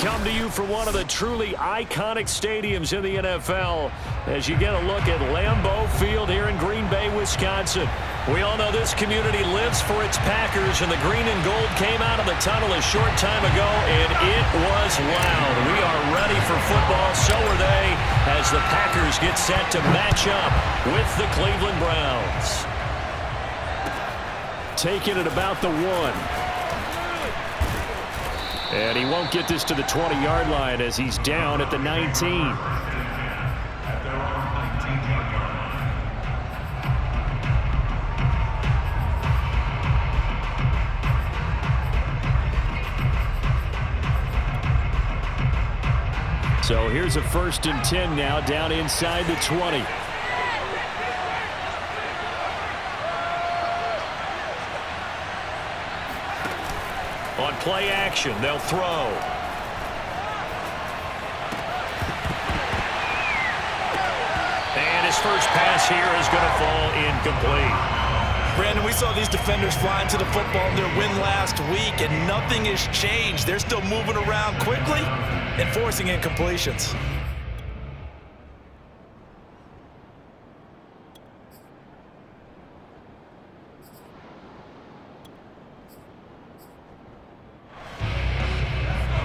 Come to you from one of the truly iconic stadiums in the NFL as you get a look at Lambeau Field here in Green Bay, Wisconsin. We all know this community lives for its Packers, and the green and gold came out of the tunnel a short time ago, and it was loud. We are ready for football, so are they, as the Packers get set to match up with the Cleveland Browns. Taking it about the 1. And he won't get this to the 20-yard line as he's down at the 19. So here's a 1st and 10 now down inside the 20. On play action, they'll throw. And his first pass here is going to fall incomplete. Brandon, we saw these defenders flying to the football in their win last week, and nothing has changed. They're still moving around quickly and forcing incompletions.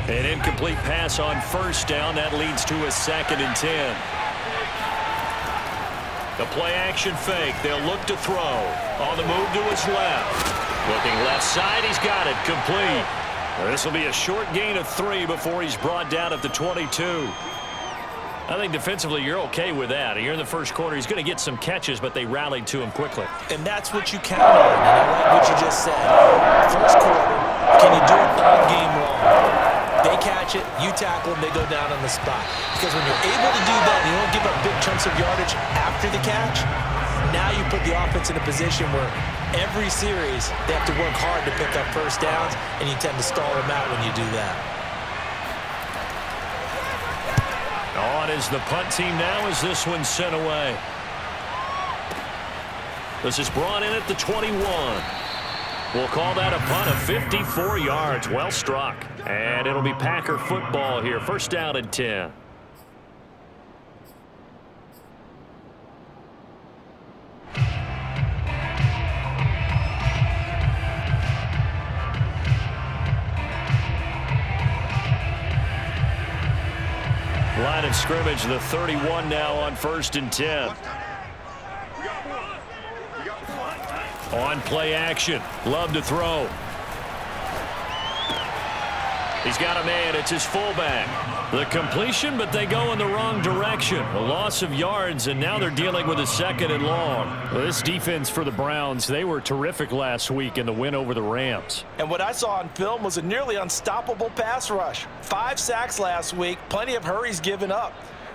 An incomplete pass on 1st down. That leads to a 2nd and 10. The play action fake. They'll look to throw. On the move to his left. Looking left side. He's got it. Complete. This will be a short gain of 3 before he's brought down at the 22. I think defensively you're okay with that. Here in the first quarter, he's going to get some catches, but they rallied to him quickly. And that's what you count on, and I like what you just said. First quarter, can you do it all game long? They catch it, you tackle them, they go down on the spot. Because when you're able to do that and you don't give up big chunks of yardage after the catch, now you put the offense in a position where every series they have to work hard to pick up first downs, and you tend to stall them out when you do that. On is the punt team now as this one's sent away. This is brought in at the 21. We'll call that a punt of 54 yards. Well struck. And it'll be Packer football here. First down and 10. Line of scrimmage, the 31 now on 1st and 10. On play action. Love to throw. He's got a man. It's his fullback. The completion, but they go in the wrong direction. A loss of yards, and now they're dealing with a 2nd and long. Well, this defense for the Browns, they were terrific last week in the win over the Rams. And what I saw on film was a nearly unstoppable pass rush. 5 sacks last week, plenty of hurries given up.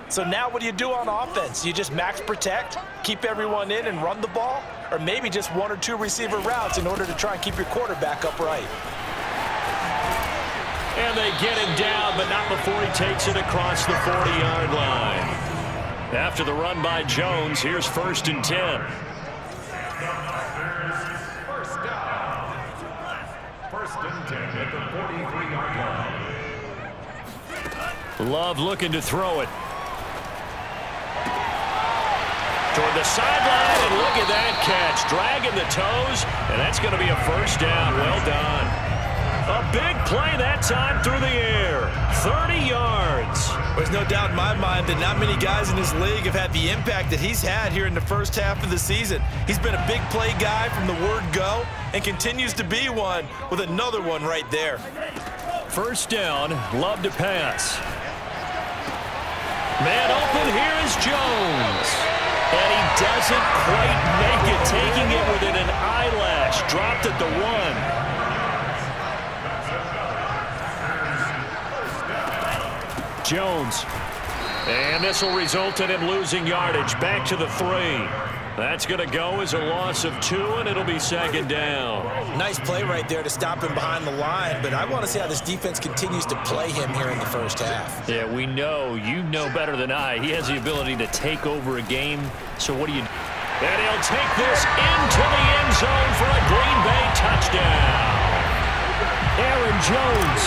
So now what do you do on offense? You just max protect, keep everyone in and run the ball? Or maybe just 1 or 2 receiver routes in order to try and keep your quarterback upright? And they get him down, but not before he takes it across the 40-yard line. After the run by Jones, here's 1st and 10. First and 10 at the 43-yard line. Love looking to throw it. Toward the sideline, and look at that catch. Dragging the toes, and that's going to be a first down. Well done. A big play that time through the air. 30 yards. There's no doubt in my mind that not many guys in this league have had the impact that he's had here in the first half of the season. He's been a big play guy from the word go and continues to be one with another one right there. First down, Love to pass. Man open, here is Jones. And he doesn't quite make it, taking it within an eyelash. Dropped at the 1. Jones. And this will result in him losing yardage. Back to the 3. That's going to go as a loss of 2, and it'll be 2nd down. Nice play right there to stop him behind the line, but I want to see how this defense continues to play him here in the first half. Yeah, we know. You know better than I. He has the ability to take over a game. So what do you do? And he'll take this into the end zone for a Green Bay touchdown. Aaron Jones,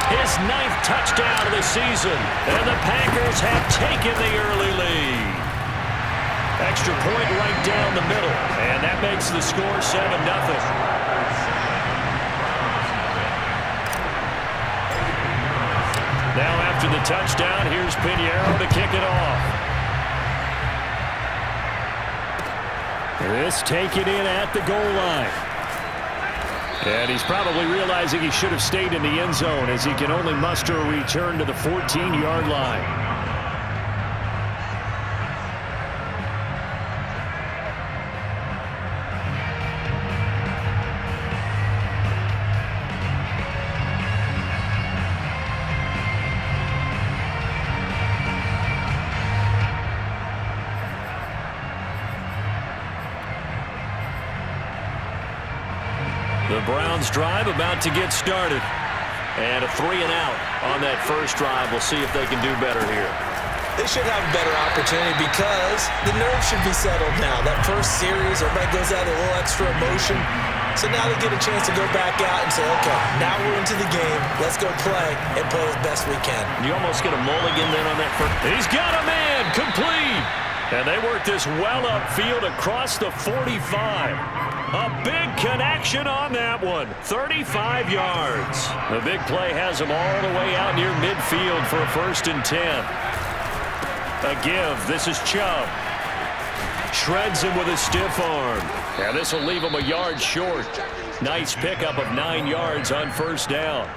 his 9th touchdown of the season, and the Packers have taken the early lead. Extra point right down the middle, and that makes the score 7-0. Now after the touchdown, here's Pinheiro to kick it off. This taken in at the goal line. And he's probably realizing he should have stayed in the end zone as he can only muster a return to the 14-yard line. The Browns drive about to get started. And a 3 and out on that first drive. We'll see if they can do better here. They should have a better opportunity because the nerves should be settled now. That first series, everybody goes out with a little extra emotion. So now they get a chance to go back out and say, okay, now we're into the game. Let's go play and play as best we can. You almost get a mulligan then on that first. He's got a man, complete. And they work this well upfield across the 45. A big connection on that one. 35 yards. The big play has him all the way out near midfield for a 1st and 10. A give. This is Chubb. Shreds him with a stiff arm. And this will leave him a yard short. Nice pickup of 9 yards on first down.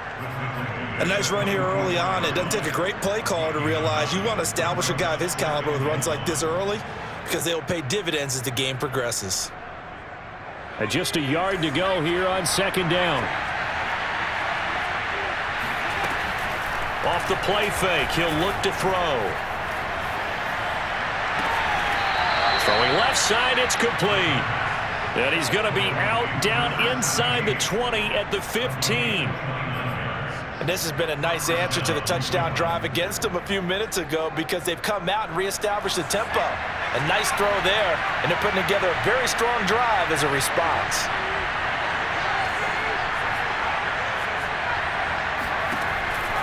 A nice run here early on. It doesn't take a great play caller to realize you want to establish a guy of his caliber with runs like this early because they will pay dividends as the game progresses. And just a yard to go here on second down. Off the play fake, he'll look to throw. Throwing left side, it's complete. And he's going to be out down inside the 20 at the 15. And this has been a nice answer to the touchdown drive against them a few minutes ago because they've come out and reestablished the tempo. A nice throw there, and they're putting together a very strong drive as a response.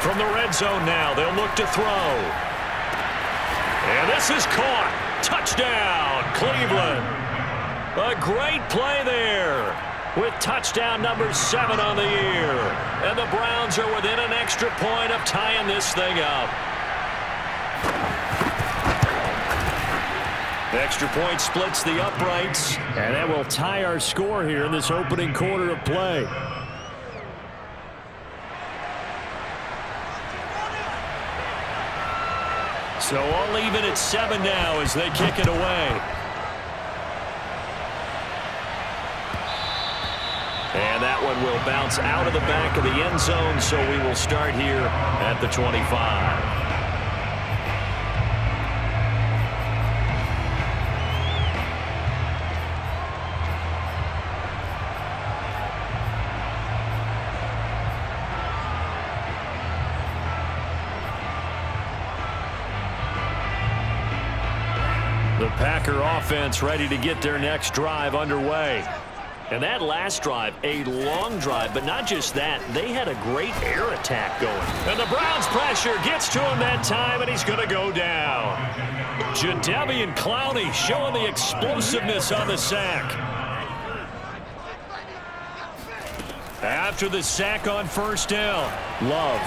From the red zone now, they'll look to throw. And this is caught. Touchdown, Cleveland. A great play there with touchdown number 7 on the year. And the Browns are within an extra point of tying this thing up. Extra point splits the uprights, and that will tie our score here in this opening quarter of play. So all even at 7 now as they kick it away. And that one will bounce out of the back of the end zone, so we will start here at the 25. The Packer offense ready to get their next drive underway. And that last drive, a long drive, but not just that. They had a great air attack going. And the Browns pressure gets to him that time, and he's going to go down. Jadeveon Clowney showing the explosiveness on the sack. After the sack on first down, Love.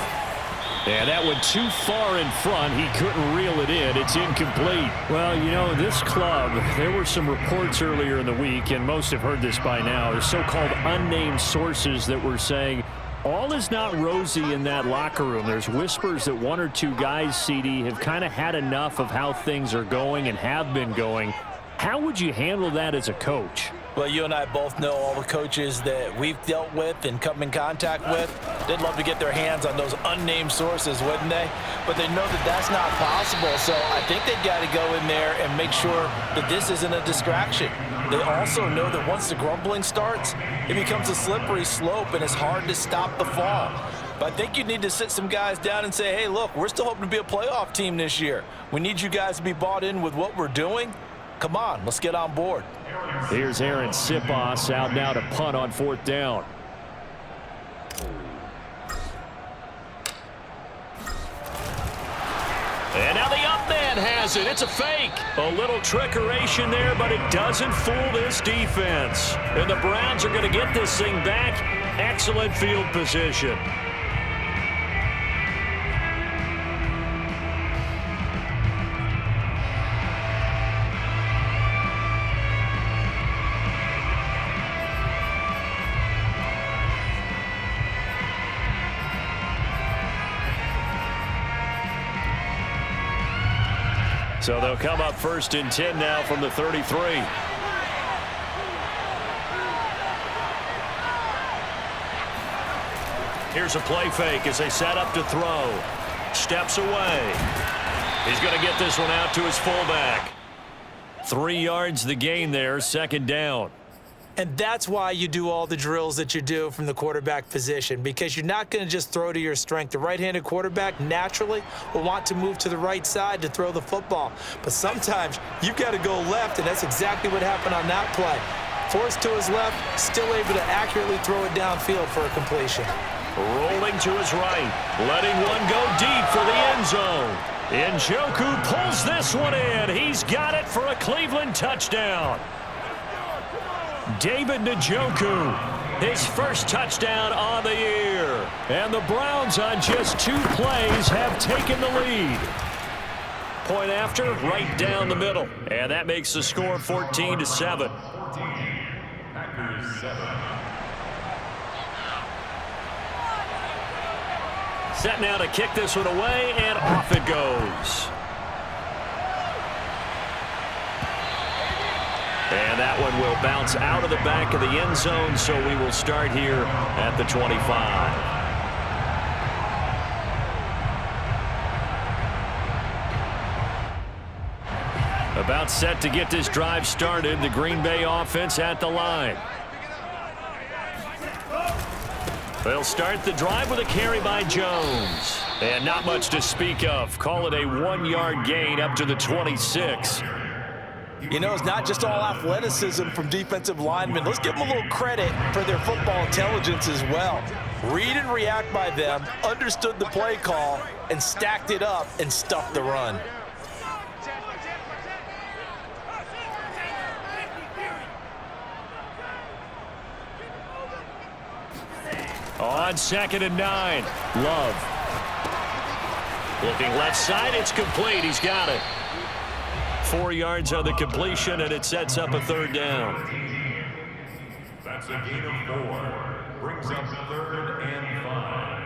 And that went too far in front. He couldn't reel it in. It's incomplete. Well, you know, this club, there were some reports earlier in the week, and most have heard this by now, the so-called unnamed sources that were saying all is not rosy in that locker room. There's whispers that 1 or 2 guys, CD, have kind of had enough of how things are going and have been going. How would you handle that as a coach? Well, you and I both know all the coaches that we've dealt with and come in contact with. They'd love to get their hands on those unnamed sources, wouldn't they? But they know that that's not possible, so I think they've got to go in there and make sure that this isn't a distraction. They also know that once the grumbling starts, it becomes a slippery slope and it's hard to stop the fall. But I think you need to sit some guys down and say, hey, look, we're still hoping to be a playoff team this year. We need you guys to be bought in with what we're doing. Come on, let's get on board. Here's Aaron Sipos out now to punt on 4th down. And now the up man has it. It's a fake. A little trickeration there, but it doesn't fool this defense. And the Browns are going to get this thing back. Excellent field position. So they'll come up 1st and 10 now from the 33. Here's a play fake as they set up to throw. Steps away. He's going to get this one out to his fullback. 3 yards the gain there, 2nd down. And that's why you do all the drills that you do from the quarterback position, because you're not going to just throw to your strength. The right-handed quarterback naturally will want to move to the right side to throw the football. But sometimes you've got to go left, and that's exactly what happened on that play. Forced to his left, still able to accurately throw it downfield for a completion. Rolling to his right, letting one go deep for the end zone. Njoku pulls this one in. He's got it for a Cleveland touchdown. David Njoku, his first touchdown on the year. And the Browns on just 2 plays have taken the lead. Point after, right down the middle. And that makes the score 14-7. Packers 7. Set now to kick this one away, and off it goes. And that one will bounce out of the back of the end zone, so we will start here at the 25. About set to get this drive started. The Green Bay offense at the line. They'll start the drive with a carry by Jones. And not much to speak of. Call it a 1-yard gain up to the 26. You know, it's not just all athleticism from defensive linemen. Let's give them a little credit for their football intelligence as well. Read and react by them, understood the play call, and stacked it up and stuffed the run. On 2nd and 9, Love. Looking left side, it's complete. He's got it. 4 yards on the completion, and it sets up a 3rd down. That's a gain of 4. Brings up 3rd and 5.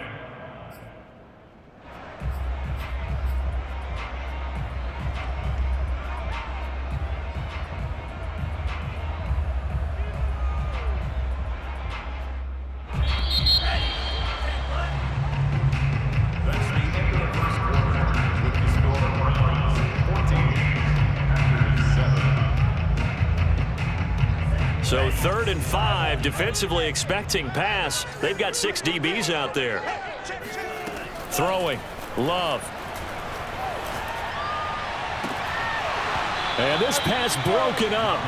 So 3rd and 5, defensively expecting pass. They've got 6 DBs out there. Throwing, Love. And this pass broken up.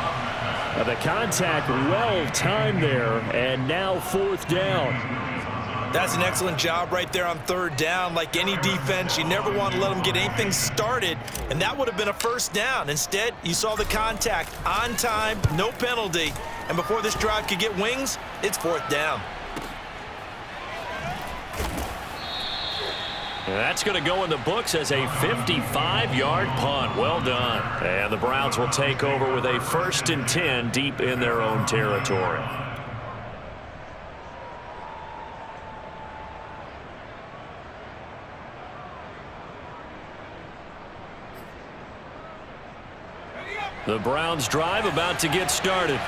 The contact well timed there, and now 4th down. That's an excellent job right there on 3rd down. Like any defense, you never want to let them get anything started, and that would have been a 1st down. Instead, you saw the contact on time, no penalty, and before this drive could get wings, it's 4th down. And that's going to go in the books as a 55-yard punt. Well done. And the Browns will take over with a 1st and 10 deep in their own territory. The Browns drive about to get started.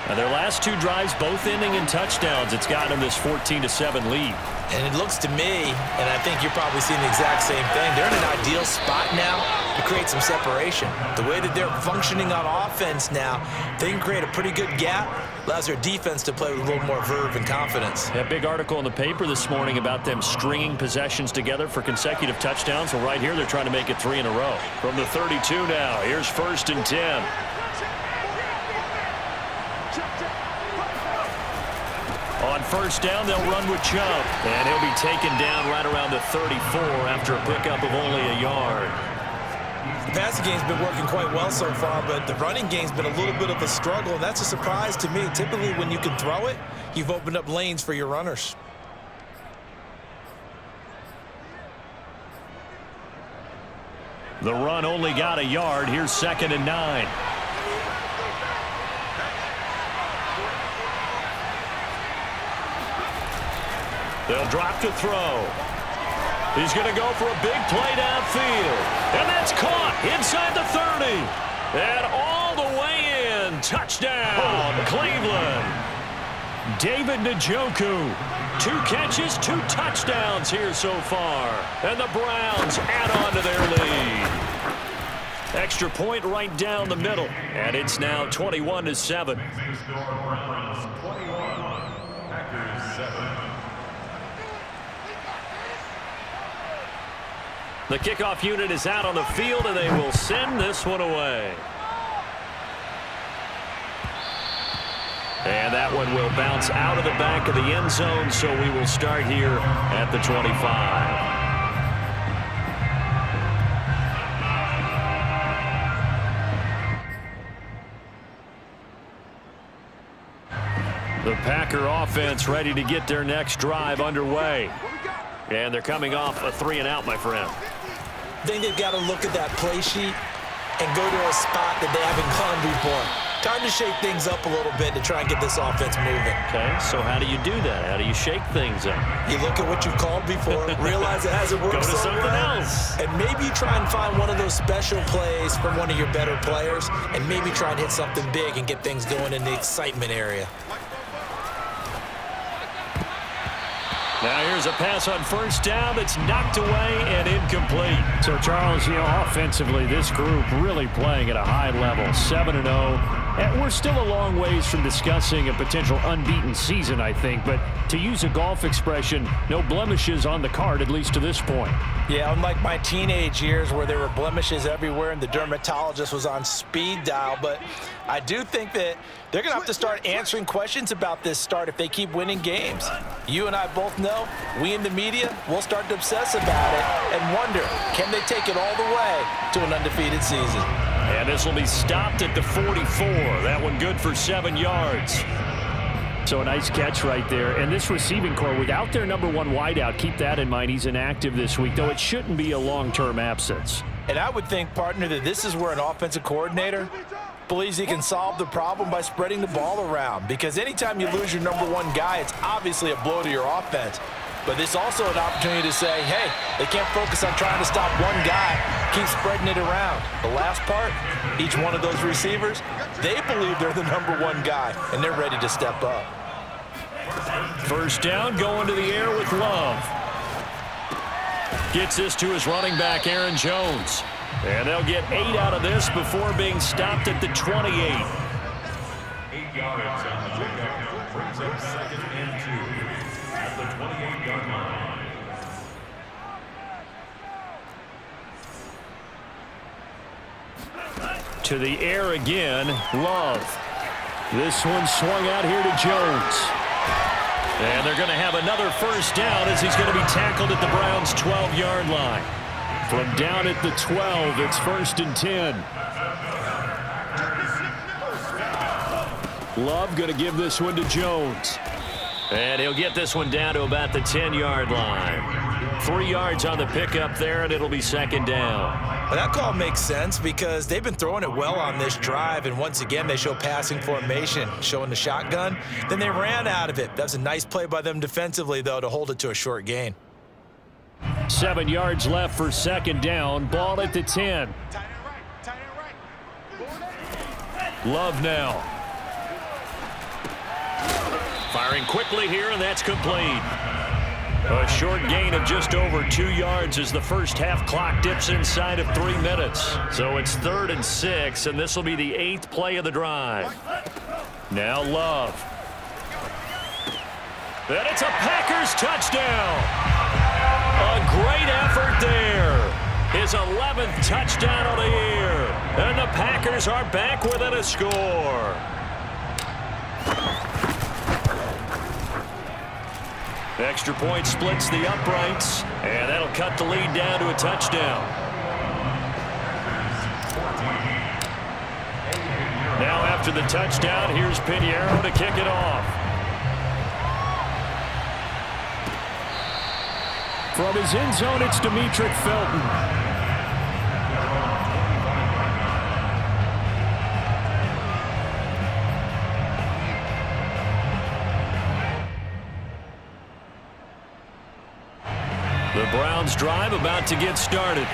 And their last 2 drives both ending in touchdowns. It's gotten them this 14-7 lead. And it looks to me, and I think you're probably seeing the exact same thing, they're in an ideal spot now to create some separation. The way that they're functioning on offense now, they can create a pretty good gap, allows their defense to play with a little more verve and confidence. A big article in the paper this morning about them stringing possessions together for consecutive touchdowns. Well, right here, they're trying to make it 3 in a row. From the 32 now, here's 1st and 10. On 1st down, they'll run with Chubb. And he'll be taken down right around the 34 after a pickup of only a yard. The passing game's been working quite well so far, but the running game's been a little bit of a struggle, and that's a surprise to me. Typically, when you can throw it, you've opened up lanes for your runners. The run only got a yard. Here's 2nd and 9. They'll drop to throw. He's going to go for a big play downfield. And that's caught inside the 30. And all the way in. Touchdown, Cleveland. David Njoku. 2 catches, 2 touchdowns here so far. And the Browns add on to their lead. Extra point right down the middle. And it's now 21-7. The kickoff unit is out on the field, and they will send this one away. And that one will bounce out of the back of the end zone, so we will start here at the 25. The Packer offense ready to get their next drive underway. And they're coming off a 3-and-out, my friend. I think they've got to look at that play sheet and go to a spot that they haven't gone before. Time to shake things up a little bit to try and get this offense moving. Okay, so how do you do that? How do you shake things up? You look at what you've called before, realize it hasn't worked Go to so something well, else. and maybe you try and find one of those special plays from one of your better players, and maybe try and hit something big and get things going in the excitement area. Now here's a pass on first down that's knocked away and incomplete. So, Charles, offensively, this group really playing at a high level, 7-0. And we're still a long ways from discussing a potential unbeaten season, I think. But to use a golf expression, no blemishes on the card, at least to this point. Yeah, unlike my teenage years where there were blemishes everywhere and the dermatologist was on speed dial. But I do think that they're going to have to start answering questions about this start if they keep winning games. You and I both know, we in the media, will start to obsess about it and wonder, can they take it all the way to an undefeated season? And this will be stopped at the 44. That one good for 7 yards. So a nice catch right there. And this receiving core, without their number one wideout, keep that in mind. He's inactive this week, though it shouldn't be a long-term absence. And I would think, partner, that this is where an offensive coordinator believes he can solve the problem by spreading the ball around. Because anytime you lose your number one guy, it's obviously a blow to your offense. But this is also an opportunity to say, hey, they can't focus on trying to stop one guy. Keep spreading it around. The last part, each one of those receivers, they believe they're the number one guy, and they're ready to step up. First down, going to the air with Love. Gets this to his running back, Aaron Jones. And they'll get 8 out of this before being stopped at the 28. 8 yards on the pickup brings up 2nd and 2 at the 28-yard line. To the air again, Love. This one swung out here to Jones. And they're going to have another first down as he's going to be tackled at the Browns' 12-yard line. From down at the 12, it's 1st and 10. Love going to give this one to Jones. And he'll get this one down to about the 10-yard line. 3 yards on the pickup there, and it'll be 2nd down. Well, that call makes sense because they've been throwing it well on this drive, and once again, they show passing formation, showing the shotgun. Then they ran out of it. That was a nice play by them defensively, though, to hold it to a short gain. 7 yards left for 2nd down. Ball at the 10. Love now. Firing quickly here, and that's complete. A short gain of just over 2 yards as the first half clock dips inside of 3 minutes. So it's 3rd and 6, and this will be the 8th play of the drive. Now Love. And it's a Packers touchdown. A great effort there. His 11th touchdown of the year. And the Packers are back within a score. Extra point splits the uprights, and that'll cut the lead down to a touchdown. Now after the touchdown, here's Pinheiro to kick it off. From his end zone, it's Demetric Felton. The Browns drive about to get started.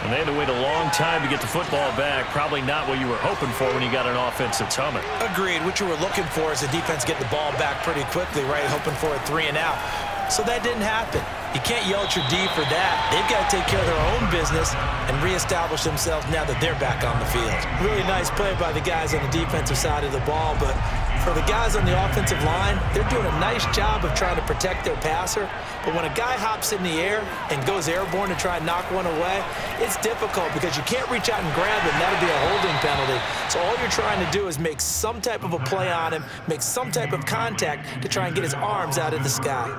And they had to wait a long time to get the football back. Probably not what you were hoping for when you got an offense that's humming. Agreed. What you were looking for is the defense getting the ball back pretty quickly, right? Hoping for a 3 and out. So that didn't happen. You can't yell at your D for that. They've got to take care of their own business and reestablish themselves now that they're back on the field. Really nice play by the guys on the defensive side of the ball, but for the guys on the offensive line, they're doing a nice job of trying to protect their passer. But when a guy hops in the air and goes airborne to try and knock one away, it's difficult because you can't reach out and grab him. That'll be a holding penalty. So all you're trying to do is make some type of a play on him, make some type of contact to try and get his arms out of the sky.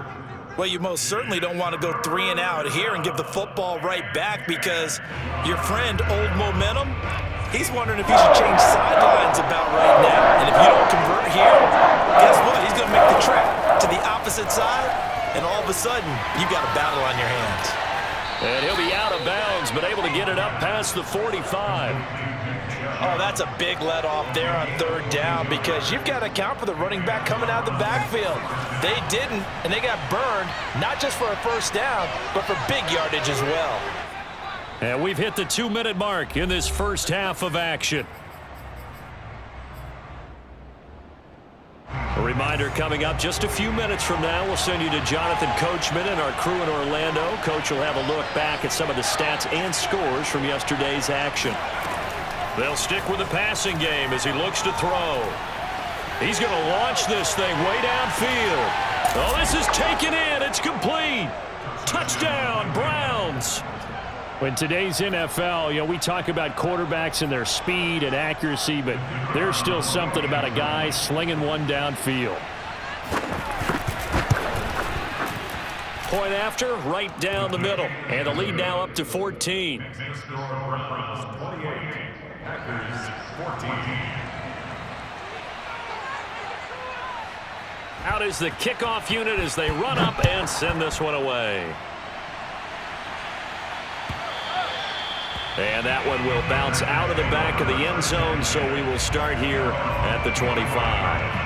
Well, you most certainly don't want to go 3 and out here and give the football right back because your friend, Old Momentum, he's wondering if he should change sidelines about right now. And if you don't convert here, guess what? He's going to make the trip to the opposite side, and all of a sudden, you've got a battle on your hands. And he'll be out of bounds, but able to get it up past the 45. Oh, that's a big let off there on third down because you've got to account for the running back coming out of the backfield. They didn't, and they got burned, not just for a first down, but for big yardage as well. And we've hit the 2-minute mark in this first half of action. A reminder coming up just a few minutes from now. We'll send you to Jonathan Coachman and our crew in Orlando. Coach will have a look back at some of the stats and scores from yesterday's action. They'll stick with the passing game as he looks to throw. He's going to launch this thing way downfield. Oh, this is taken in. It's complete. Touchdown, Browns. In today's NFL, we talk about quarterbacks and their speed and accuracy, but there's still something about a guy slinging one downfield. Point after, right down the middle. And the lead now up to 14. Browns 28, Packers 14. Out is the kickoff unit as they run up and send this one away. And that one will bounce out of the back of the end zone, so we will start here at the 25.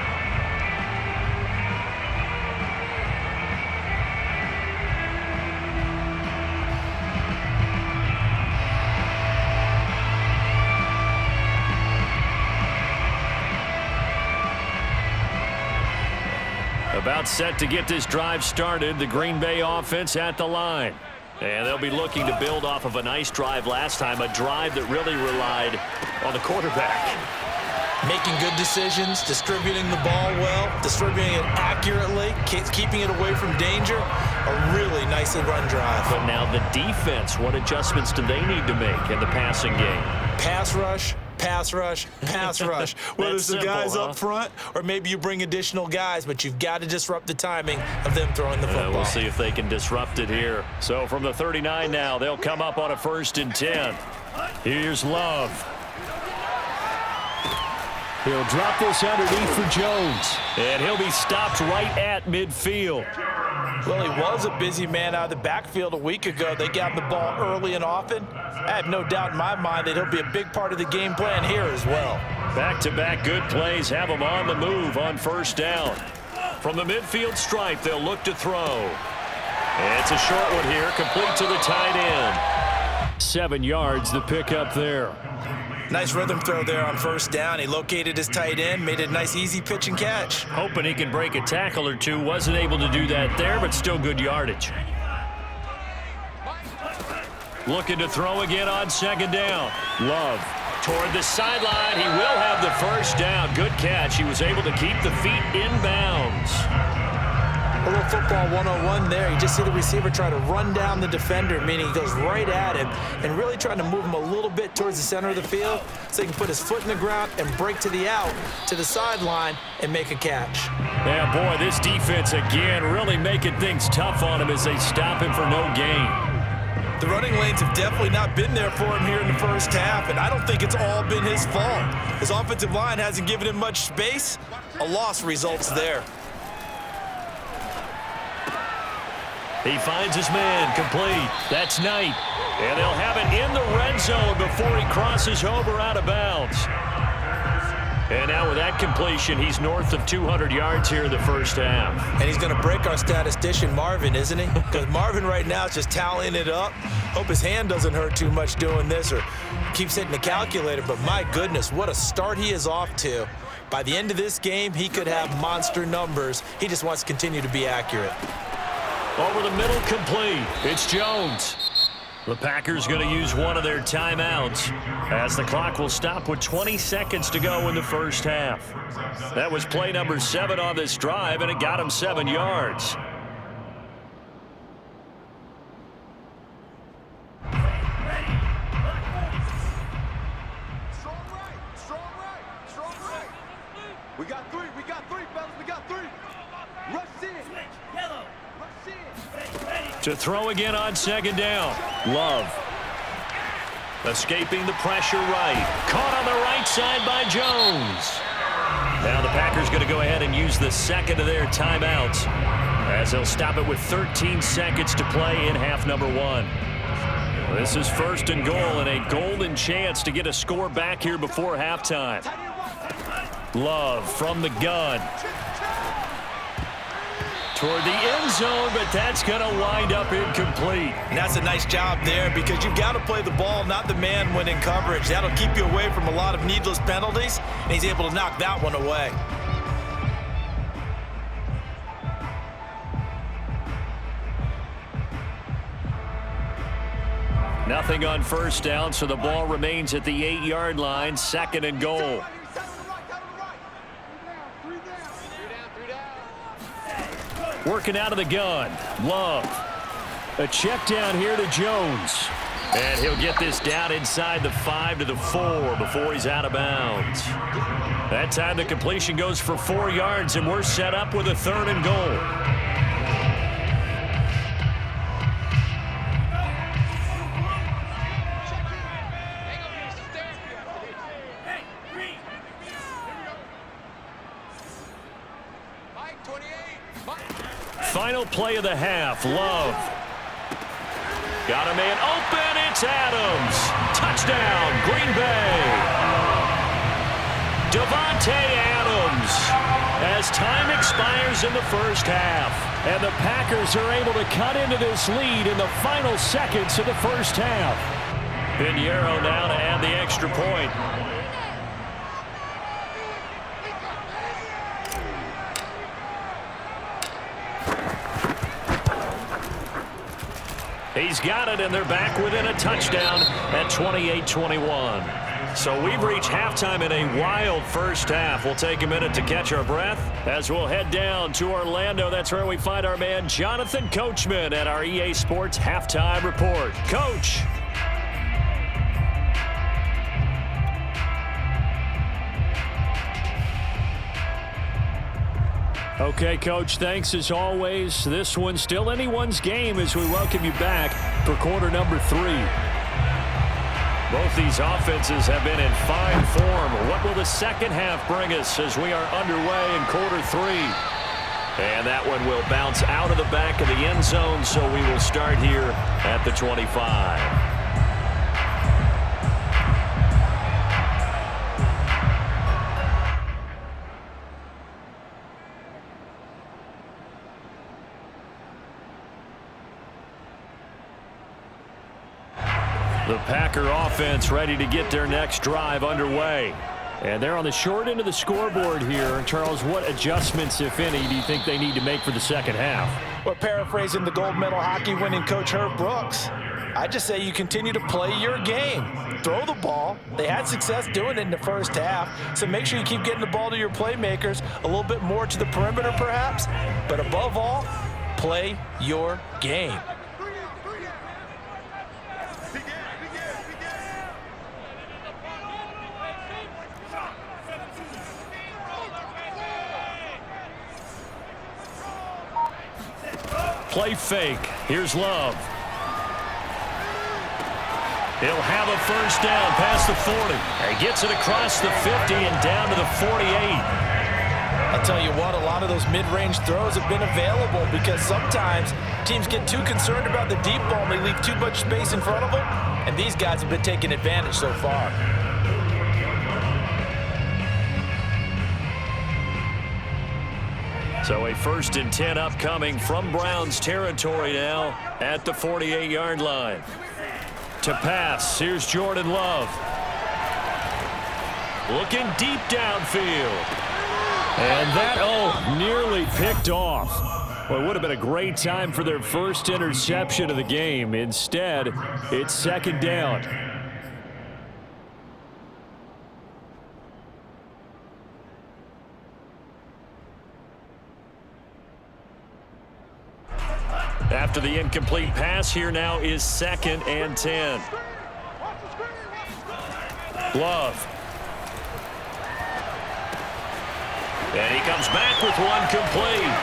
About set to get this drive started, the Green Bay offense at the line. And they'll be looking to build off of a nice drive last time, a drive that really relied on the quarterback. Making good decisions, distributing the ball well, distributing it accurately, keeping it away from danger. A really nicely run drive. But now the defense, what adjustments do they need to make in the passing game? Pass rush, pass rush, pass rush. Whether it's the guys up front or maybe you bring additional guys, but you've got to disrupt the timing of them throwing the football. We'll see if they can disrupt it here. So from the 39 now, they'll come up on a 1st and 10. Here's Love. He'll drop this underneath for Jones. And he'll be stopped right at midfield. Well, he was a busy man out of the backfield a week ago. They got him the ball early and often. I have no doubt in my mind that he'll be a big part of the game plan here as well. Back-to-back good plays have him on the move on 1st down. From the midfield stripe, they'll look to throw. It's a short one here, complete to the tight end. 7 yards, the pickup there. Nice rhythm throw there on 1st down. He located his tight end, made a nice easy pitch and catch. Hoping he can break a tackle or two. Wasn't able to do that there, but still good yardage. Looking to throw again on 2nd down. Love toward the sideline. He will have the 1st down. Good catch. He was able to keep the feet in bounds. A little football 101 there. You just see the receiver try to run down the defender, meaning he goes right at him and really trying to move him a little bit towards the center of the field so he can put his foot in the ground and break to the out, to the sideline, and make a catch. Yeah, boy, this defense again really making things tough on him as they stop him for no gain. The running lanes have definitely not been there for him here in the first half, and I don't think it's all been his fault. His offensive line hasn't given him much space. A loss results there. He finds his man, complete. That's Knight. And they'll have it in the red zone before he crosses over out of bounds. And now with that completion, he's north of 200 yards here in the first half. And he's going to break our statistician, Marvin, isn't he? Because Marvin right now is just tallying it up. Hope his hand doesn't hurt too much doing this or keeps hitting the calculator. But my goodness, what a start he is off to. By the end of this game, he could have monster numbers. He just wants to continue to be accurate. Over the middle, complete. It's Jones. The Packers going to use one of their timeouts as the clock will stop with 20 seconds to go in the first half. That was play number 7 on this drive, and it got him 7 yards. We got three, fellas, we got 3. Rush in. Yellow. To throw again on 2nd down. Love. Escaping the pressure right. Caught on the right side by Jones. Now the Packers going to go ahead and use the second of their timeouts as they'll stop it with 13 seconds to play in half number 1. This is 1st and goal and a golden chance to get a score back here before halftime. Love from the gun. Toward the end zone, but that's going to wind up incomplete. And that's a nice job there because you've got to play the ball, not the man when in coverage. That'll keep you away from a lot of needless penalties, and he's able to knock that one away. Nothing on 1st down, so the ball remains at the 8-yard line, 2nd and goal. Working out of the gun. Love. A check down here to Jones. And he'll get this down inside the 5 to the 4 before he's out of bounds. That time the completion goes for 4 yards, and we're set up with a 3rd and goal. Final play of the half. Love. Got a man open. It's Adams. Touchdown, Green Bay. Davante Adams. As time expires in the 1st half. And the Packers are able to cut into this lead in the final seconds of the 1st half. Pinheiro now to add the extra point. He's got it, and they're back within a touchdown at 28-21. So we've reached halftime in a wild 1st half. We'll take a minute to catch our breath as we'll head down to Orlando. That's where we find our man Jonathan Coachman at our EA Sports Halftime Report. Coach. Okay, Coach, thanks as always. This one's still anyone's game as we welcome you back for quarter number 3. Both these offenses have been in fine form. What will the 2nd half bring us as we are underway in quarter 3? And that one will bounce out of the back of the end zone, so we will start here at the 25. The Packer offense ready to get their next drive underway. And they're on the short end of the scoreboard here. Charles, what adjustments, if any, do you think they need to make for the 2nd half? Well, paraphrasing the gold medal hockey winning coach Herb Brooks, I just say you continue to play your game. Throw the ball. They had success doing it in the 1st half, so make sure you keep getting the ball to your playmakers, a little bit more to the perimeter perhaps, but above all, play your game. Play fake. Here's Love. He'll have a 1st down past the 40. He gets it across the 50 and down to the 48. I'll tell you what, a lot of those mid-range throws have been available because sometimes teams get too concerned about the deep ball and they leave too much space in front of them, and these guys have been taking advantage so far. So a 1st and 10 upcoming from Browns territory now at the 48-yard line. To pass, here's Jordan Love. Looking deep downfield. And that, nearly picked off. Well, it would have been a great time for their first interception of the game. Instead, it's 2nd down. After the incomplete pass, here now is 2nd and 10. Love. And he comes back with one complete.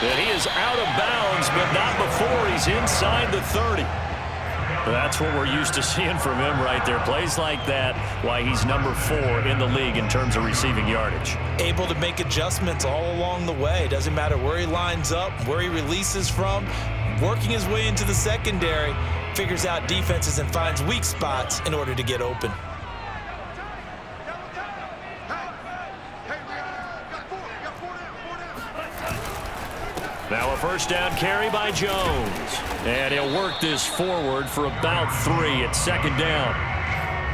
And he is out of bounds, but not before he's inside the 30. That's what we're used to seeing from him right there. Plays like that, why he's number 4 in the league in terms of receiving yardage. Able to make adjustments all along the way. Doesn't matter where he lines up, where he releases from, working his way into the secondary, figures out defenses and finds weak spots in order to get open. Now a first down carry by Jones. And he'll work this forward for about 3 at second down.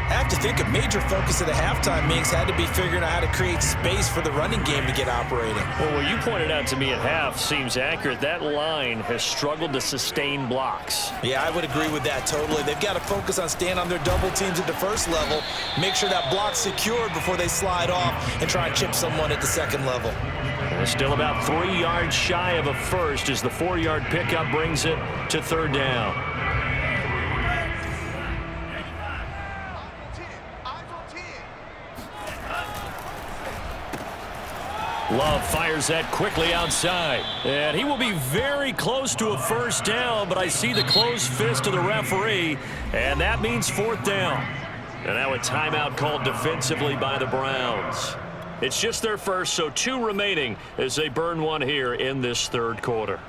I have to think a major focus of the halftime meetings had to be figuring out how to create space for the running game to get operating. Well, what you pointed out to me at half seems accurate. That line has struggled to sustain blocks. Yeah, I would agree with that totally. They've got to focus on staying on their double teams at the first level, make sure that block's secured before they slide off and try and chip someone at the second level. And still about 3 yards shy of a first as the 4-yard pickup brings it to third down. Love fires that quickly outside. And he will be very close to a first down, but I see the closed fist of the referee, and that means fourth down. And now a timeout called defensively by the Browns. It's just their first, so 2 remaining as they burn one here in this third quarter.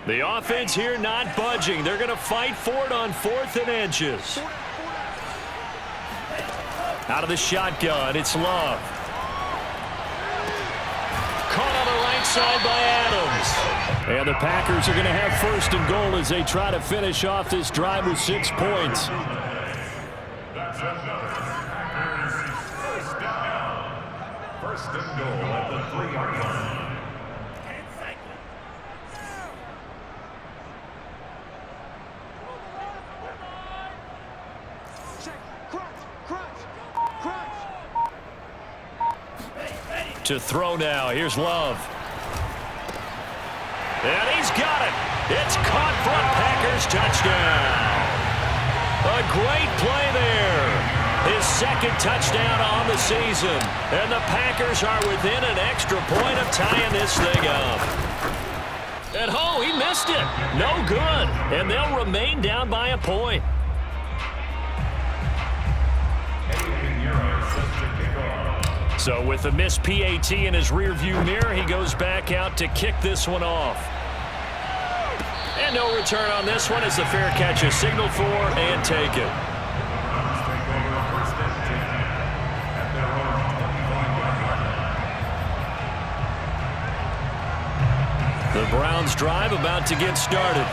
The offense here not budging. They're going to fight for it on 4th and inches. Out of the shotgun, it's Love. Caught on the right side by Adams. And the Packers are going to have first and goal as they try to finish off this drive with 6 points. That's another Packers first down. First and goal at the 3-yard line. To throw now. Here's Love. And he's got it. It's caught for a Packers touchdown. A great play there. His second touchdown on the season. And the Packers are within an extra point of tying this thing up. And oh, he missed it. No good. And they'll remain down by a point. So with the missed PAT in his rearview mirror, he goes back out to kick this one off. And no return on this one as the fair catch is signaled for and taken. The Browns drive about to get started.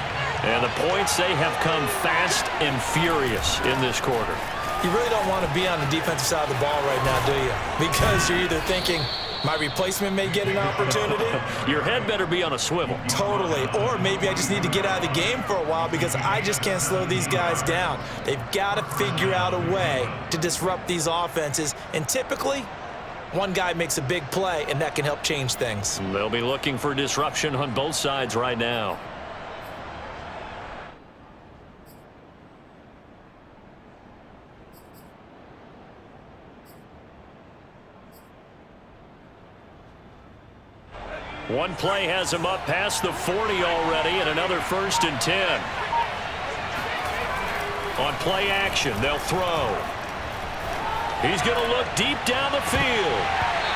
And the points, they have come fast and furious in this quarter. You really don't want to be on the defensive side of the ball right now, do you? Because you're either thinking, my replacement may get an opportunity. Your head better be on a swivel. Totally. Or maybe I just need to get out of the game for a while because I just can't slow these guys down. They've got to figure out a way to disrupt these offenses. And typically, one guy makes a big play, and that can help change things. They'll be looking for disruption on both sides right now. One play has him up past the 40 already, and another 1st and 10. On play action, they'll throw. He's going to look deep down the field.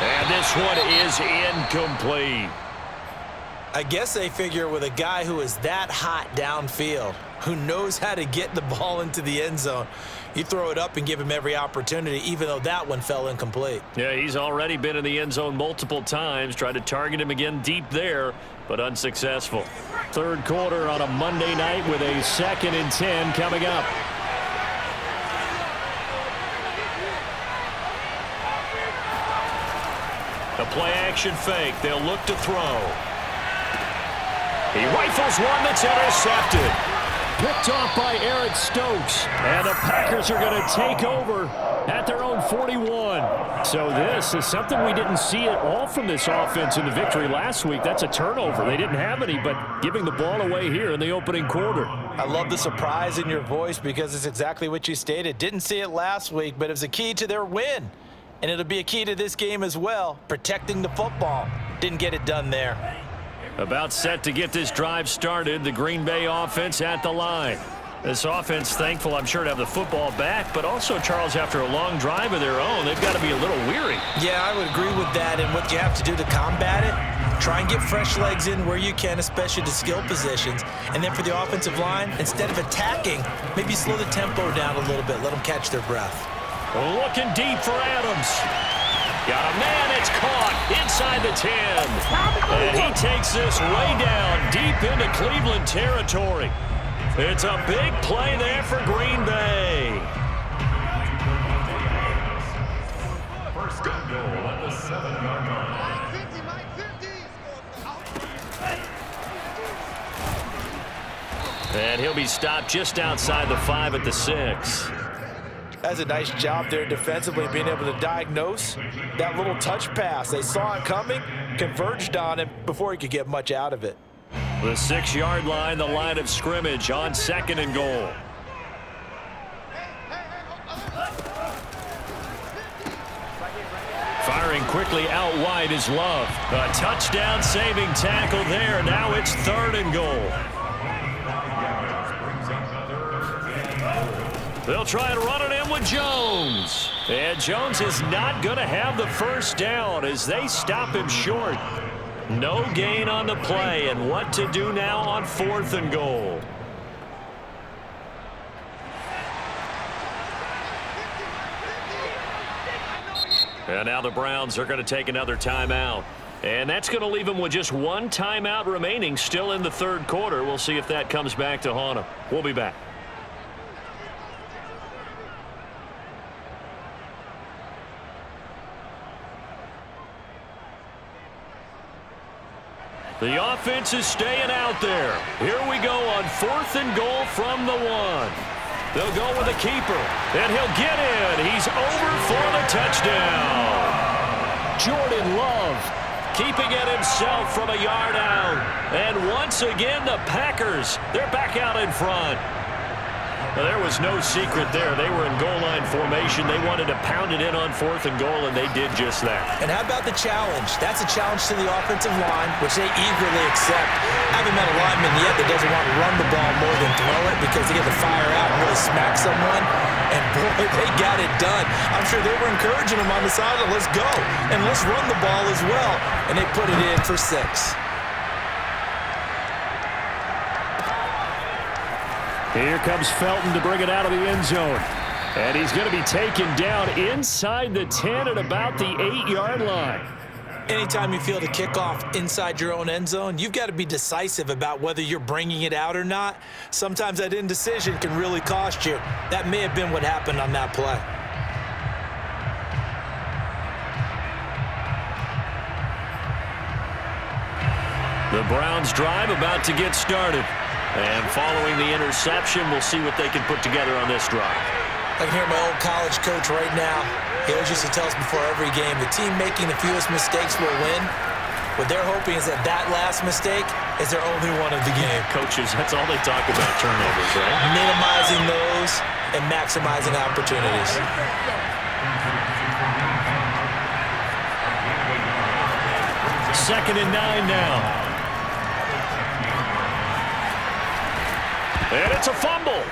And this one is incomplete. I guess they figure with a guy who is that hot downfield, who knows how to get the ball into the end zone, you throw it up and give him every opportunity, even though that one fell incomplete. Yeah, he's already been in the end zone multiple times. Tried to target him again deep there, but unsuccessful. Third quarter on a Monday night with a 2nd and 10 coming up. A play-action fake. They'll look to throw. He rifles one that's intercepted. Picked off by Eric Stokes. And the Packers are going to take over at their own 41. So this is something we didn't see at all from this offense in the victory last week. That's a turnover. They didn't have any, but giving the ball away here in the opening quarter. I love the surprise in your voice because it's exactly what you stated. Didn't see it last week, but it was a key to their win. And it'll be a key to this game as well, protecting the football. Didn't get it done there. About set to get this drive started. The Green Bay offense at the line. This offense, thankful, I'm sure, to have the football back, but also, Charles, after a long drive of their own, they've got to be a little weary. Yeah, I would agree with that, and what you have to do to combat it, try and get fresh legs in where you can, especially to skill positions. And then for the offensive line, instead of attacking, maybe slow the tempo down a little bit, let them catch their breath. Looking deep for Adams. Got a man, it's caught inside the 10. And he takes this way down, deep into Cleveland territory. It's a big play there for Green Bay. First and goal at the 7-yard line. And he'll be stopped just outside the 5 at the 6. That's a nice job there defensively, being able to diagnose that little touch pass. They saw it coming, converged on him before he could get much out of it. The 6-yard line, the line of scrimmage on 2nd and goal. Firing quickly out wide is Love. A touchdown saving tackle there. Now it's 3rd and goal. They'll try and run it in with Jones. And Jones is not going to have the first down as they stop him short. No gain on the play, and what to do now on 4th and goal. And now the Browns are going to take another timeout. And that's going to leave them with just one timeout remaining still in the 3rd quarter. We'll see if that comes back to haunt them. We'll be back. The offense is staying out there. Here we go on 4th and goal from the 1. They'll go with a keeper, and he'll get in. He's over for the touchdown. Jordan Love keeping it himself from a yard out. And once again, the Packers, they're back out in front. Well, there was no secret there. They were in goal line formation. They wanted to pound it in on 4th and goal, and they did just that. And how about the challenge? That's a challenge to the offensive line, which they eagerly accept. I haven't met a lineman yet that doesn't want to run the ball more than throw it because they get to fire out and really smack someone. And, boy, they got it done. I'm sure they were encouraging them on the sideline. Let's go, and let's run the ball as well. And they put it in for 6. Here comes Felton to bring it out of the end zone. And he's going to be taken down inside the 10 at about the 8-yard line. Anytime you feel the kickoff inside your own end zone, you've got to be decisive about whether you're bringing it out or not. Sometimes that indecision can really cost you. That may have been what happened on that play. The Browns drive about to get started. And following the interception, we'll see what they can put together on this drive. I can hear my old college coach right now. He always used to tell us before every game, the team making the fewest mistakes will win. What they're hoping is that last mistake is their only one of the game. Coaches, that's all they talk about, turnovers, right? Minimizing those and maximizing opportunities. 2nd and 9 now. And it's a fumble.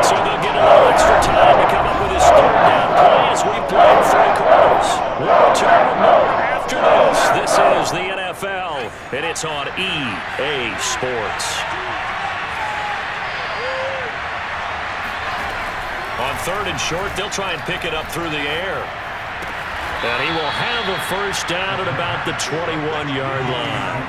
So they'll get a little extra time to come up with his 3rd down play as we play 3 quarters. We'll return with more after this. This is the NFL, and it's on EA Sports. On 3rd and short, they'll try and pick it up through the air. And he will have a first down at about the 21-yard line.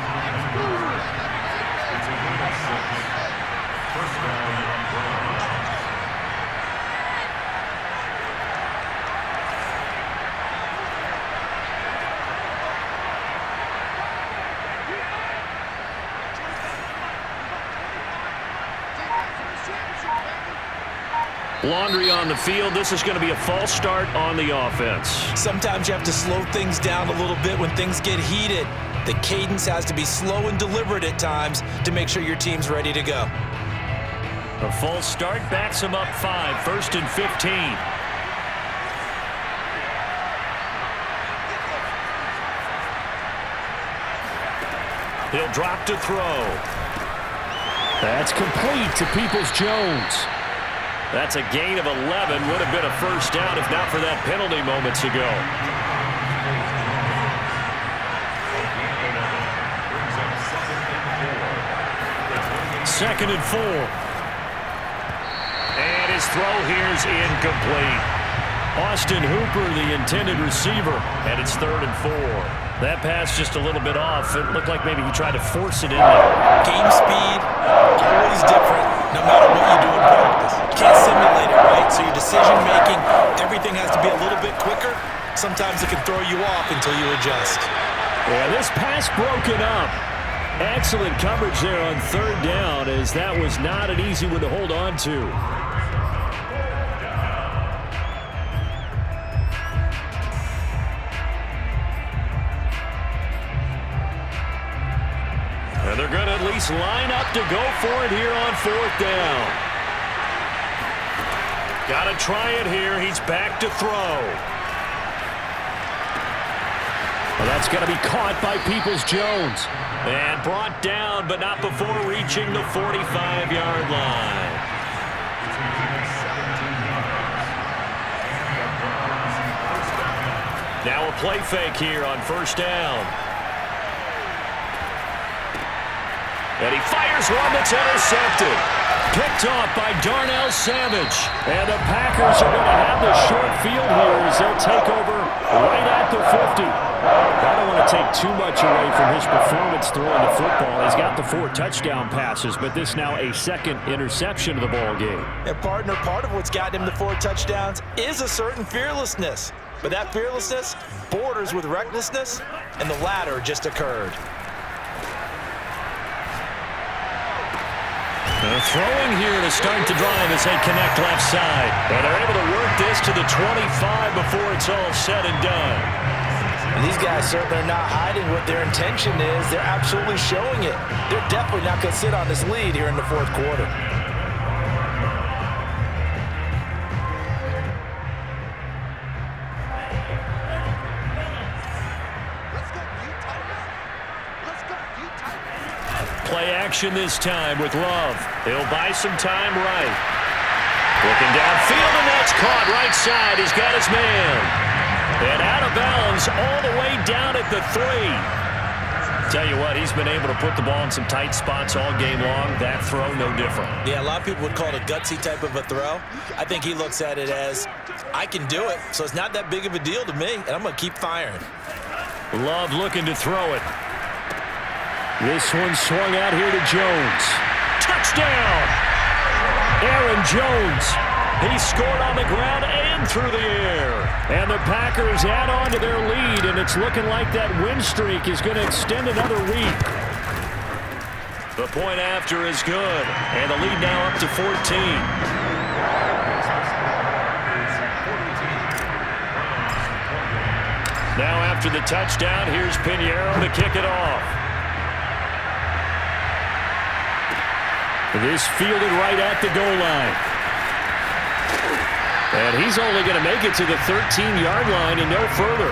Laundry on the field. This is going to be a false start on the offense. Sometimes you have to slow things down a little bit when things get heated. The cadence has to be slow and deliberate at times to make sure your team's ready to go. A false start backs him up 5, 1st and 15. He'll drop to throw. That's complete to Peoples-Jones. That's a gain of 11. Would have been a first down if not for that penalty moments ago. Second and 4. And his throw here is incomplete. Austin Hooper, the intended receiver, and it's 3rd and 4. That pass just a little bit off. It looked like maybe he tried to force it in there. Game speed, always different, no matter what you do in practice. You can't simulate it, right? So your decision-making, everything has to be a little bit quicker. Sometimes it can throw you off until you adjust. Yeah, this pass broken up. Excellent coverage there on 3rd down, as that was not an easy one to hold on to. And they're going to at least line up to go for it here on 4th down. Got to try it here. He's back to throw. Well, that's going to be caught by Peoples-Jones. And brought down, but not before reaching the 45-yard line. Now a play fake here on 1st down. And he fires one that's intercepted. Picked off by Darnell Savage. And the Packers are going to have the short field here as they'll take over right at the 50. I don't want to take too much away from his performance throwing the football. He's got the 4 touchdown passes, but this now a 2nd interception of the ball game. And partner, part of what's gotten him the 4 touchdowns is a certain fearlessness. But that fearlessness borders with recklessness, and the latter just occurred. Throwing here to start the drive as they connect left side. And they're able to work this to the 25 before it's all said and done. And these guys certainly are not hiding what their intention is. They're absolutely showing it. They're definitely not going to sit on this lead here in the 4th quarter. Play action this time with Love. He'll buy some time right. Looking downfield, and that's caught right side. He's got his man. And out of bounds all the way down at the 3. Tell you what, he's been able to put the ball in some tight spots all game long. That throw, no different. Yeah, a lot of people would call it a gutsy type of a throw. I think he looks at it as, I can do it, so it's not that big of a deal to me, and I'm going to keep firing. Love looking to throw it. This one swung out here to Jones. Touchdown! Aaron Jones. He scored on the ground and through the air. And the Packers add on to their lead, and it's looking like that win streak is going to extend another week. The point after is good, and the lead now up to 14. Now after the touchdown, here's Pinheiro to kick it off. This fielded right at the goal line. And he's only going to make it to the 13-yard line and no further.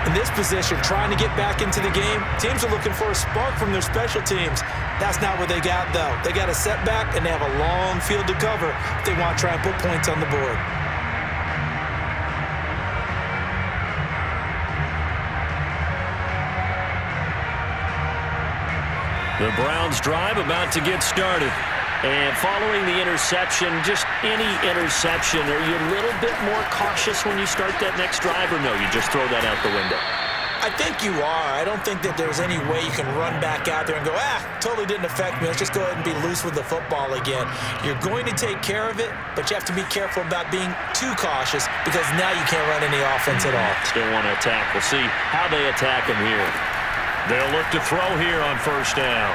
In this position, trying to get back into the game, teams are looking for a spark from their special teams. That's not what they got, though. They got a setback, and they have a long field to cover if they want to try and put points on the board. The Browns drive about to get started. And following the interception, just any interception, are you a little bit more cautious when you start that next drive, or no, you just throw that out the window? I think you are. I don't think that there's any way you can run back out there and go, totally didn't affect me. Let's just go ahead and be loose with the football again. You're going to take care of it, but you have to be careful about being too cautious because now you can't run any offense at all. Still want to attack. We'll see how they attack him here. They'll look to throw here on 1st down.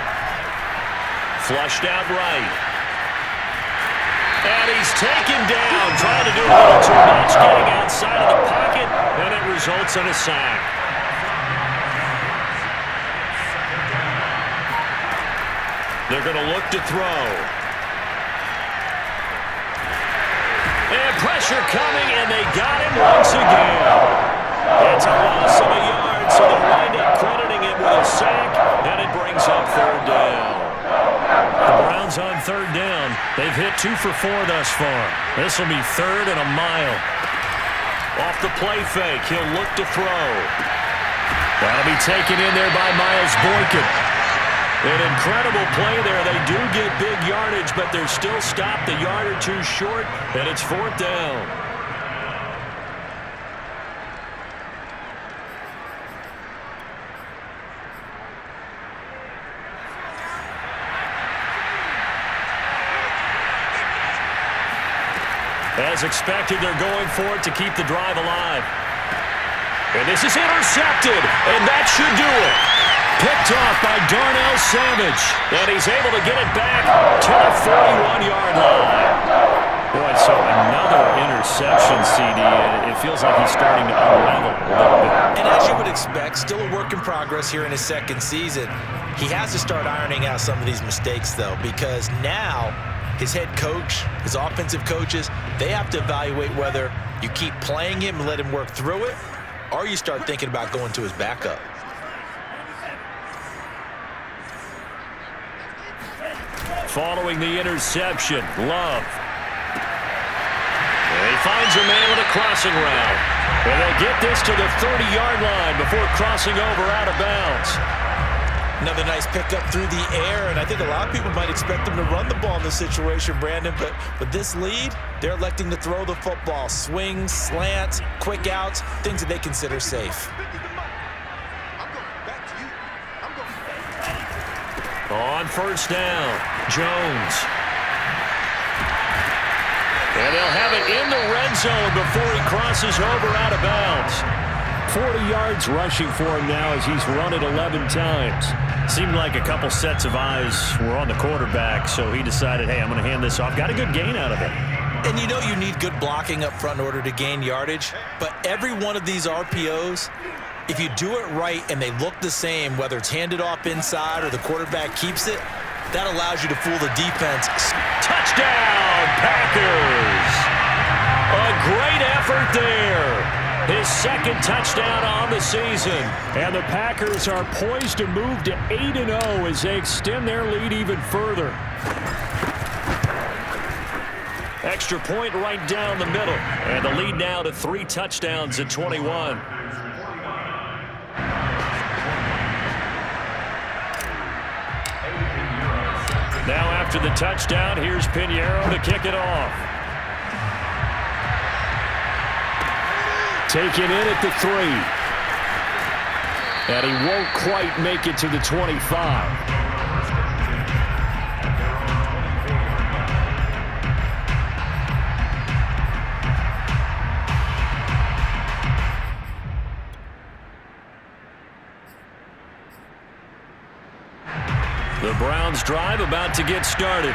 Flushed out right. And he's taken down, trying to do a little too much, getting outside of the pocket, and it results in a sack. They're going to look to throw. And pressure coming, and they got him once again. It's a loss of a yard, so they'll wind up crediting it with a sack. And it brings up third down. The Browns on third down. They've hit 2 for 4 thus far. This will be 3rd and a mile. Off the play fake, he'll look to throw. That'll be taken in there by Miles Boykin. An incredible play there. They do get big yardage, but they're still stopped a yard or 2 short, and it's 4th down. As expected, they're going for it to keep the drive alive. And this is intercepted, and that should do it. Picked off by Darnell Savage, and he's able to get it back to the 41-yard line. Boy, so another interception, CD, and it feels like he's starting to unravel a little bit. And as you would expect, still a work in progress here in his second season. He has to start ironing out some of these mistakes, though, because now his head coach, his offensive coaches, they have to evaluate whether you keep playing him and let him work through it, or you start thinking about going to his backup. Following the interception, Love. And he finds a man with a crossing route. And they'll get this to the 30-yard line before crossing over out of bounds. Another nice pickup through the air, and I think a lot of people might expect them to run the ball in this situation, Brandon, but with this lead, they're electing to throw the football. Swings, slants, quick outs, things that they consider safe. On first down, Jones. And they'll have it in the red zone before he crosses over out of bounds. 40 yards rushing for him now as he's run it 11 times. Seemed like a couple sets of eyes were on the quarterback, so he decided, hey, I'm going to hand this off. Got a good gain out of it. And you know you need good blocking up front in order to gain yardage, but every one of these RPOs, if you do it right and they look the same, whether it's handed off inside or the quarterback keeps it, that allows you to fool the defense. Touchdown, Packers! A great effort there. His second touchdown on the season. And the Packers are poised to move to 8-0 as they extend their lead even further. Extra point right down the middle. And the lead now to 3 touchdowns at 21. Now after the touchdown, here's Pinheiro to kick it off. Taken in at the 3. And he won't quite make it to the 25. The Browns drive about to get started.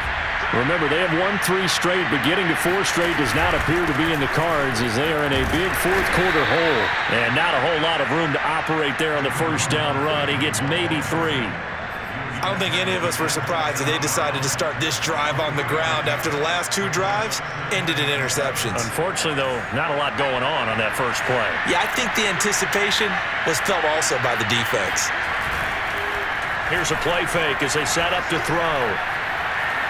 Remember, they have won 3 straight, but getting to 4 straight does not appear to be in the cards as they are in a big fourth-quarter hole. And not a whole lot of room to operate there on the first down run. He gets maybe 3. I don't think any of us were surprised that they decided to start this drive on the ground after the last 2 drives ended in interceptions. Unfortunately, though, not a lot going on that first play. Yeah, I think the anticipation was felt also by the defense. Here's a play fake as they set up to throw.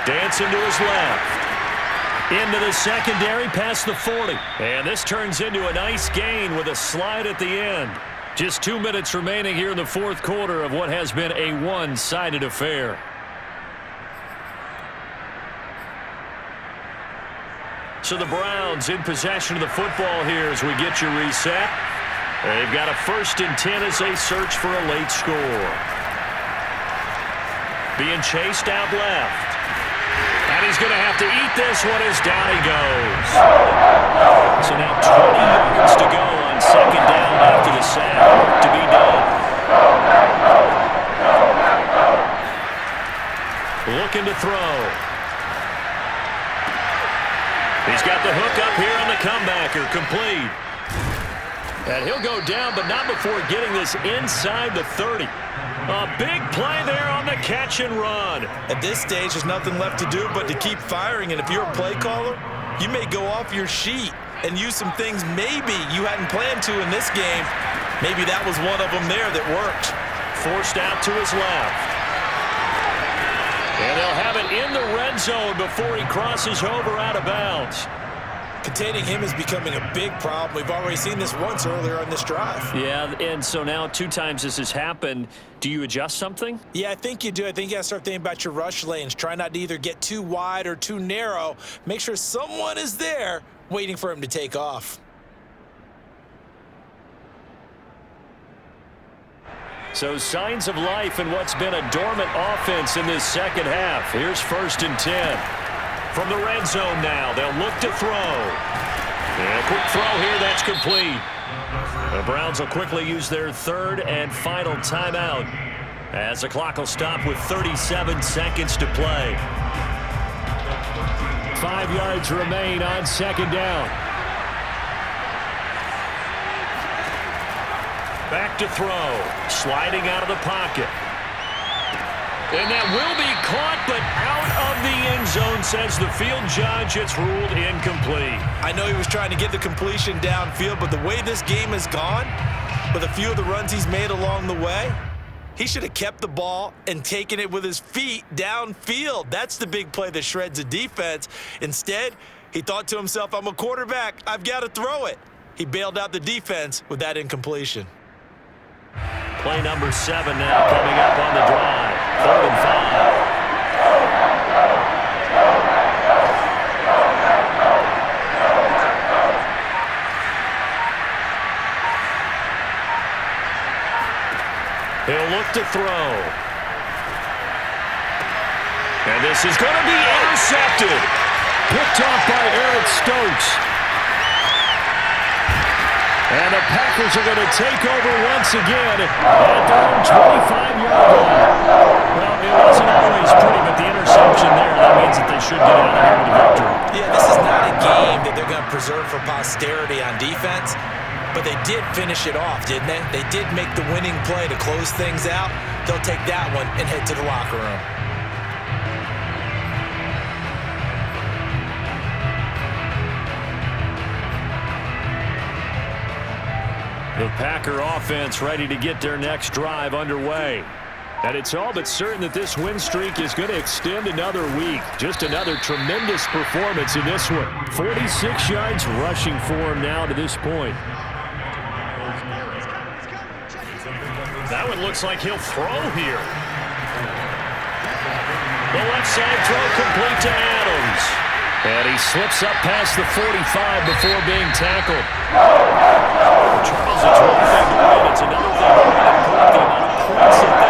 Dancing to his left. Into the secondary past the 40. And this turns into a nice gain with a slide at the end. Just 2 minutes remaining here in the fourth quarter of what has been a one-sided affair. So the Browns in possession of the football here as we get you reset. They've got a 1st and 10 as they search for a late score. Being chased out left. And he's going to have to eat this one as down he goes. So now 20 yards to go on 2nd down after the sack. Work to be done. Looking to throw. He's got the hook up here on the comebacker. Complete. And he'll go down, but not before getting this inside the 30. A big play there on the catch and run. At this stage, there's nothing left to do but to keep firing. And if you're a play caller, you may go off your sheet and use some things maybe you hadn't planned to in this game. Maybe that was one of them there that worked. forced out to his left. And they'll have it in the red zone before he crosses over out of bounds. Containing him is becoming a big problem. We've already seen this once earlier on this drive. Yeah, and so now 2 times this has happened. Do you adjust something? Yeah, I think you do. I think you got to start thinking about your rush lanes. Try not to either get too wide or too narrow. Make sure someone is there waiting for him to take off. So signs of life in what's been a dormant offense in this second half. Here's 1st and 10. From the red zone now, they'll look to throw. And a quick throw here, that's complete. The Browns will quickly use their 3rd and final timeout as the clock will stop with 37 seconds to play. 5 yards remain on 2nd down. Back to throw, sliding out of the pocket. And that will be caught, but out of the end zone, says the field judge. It's ruled incomplete. I know he was trying to get the completion downfield, but the way this game has gone, with a few of the runs he's made along the way, he should have kept the ball and taken it with his feet downfield. That's the big play that shreds a defense. Instead, he thought to himself, I'm a quarterback. I've got to throw it. He bailed out the defense with that incompletion. Play number 7 now coming up on the drive. 3rd and 5. He'll look to throw. And this is going to be intercepted. Picked off by Eric Stokes. And the Packers are going to take over once again at their own 25-yard line. Well, it wasn't always pretty, but the interception there, that means that they should get out of here with a victory. Yeah, this is not a game that they're going to preserve for posterity on defense, but they did finish it off, didn't they? They did make the winning play to close things out. They'll take that one and head to the locker room. The Packer offense ready to get their next drive underway. And it's all but certain that this win streak is going to extend another week. Just another tremendous performance in this one. 46 yards rushing for him now to this point. That one looks like he'll throw here. The left side throw complete to Adams. And he slips up past the 45 before being tackled. Charles, it's one thing to win. It's another thing to win and put the amount of points that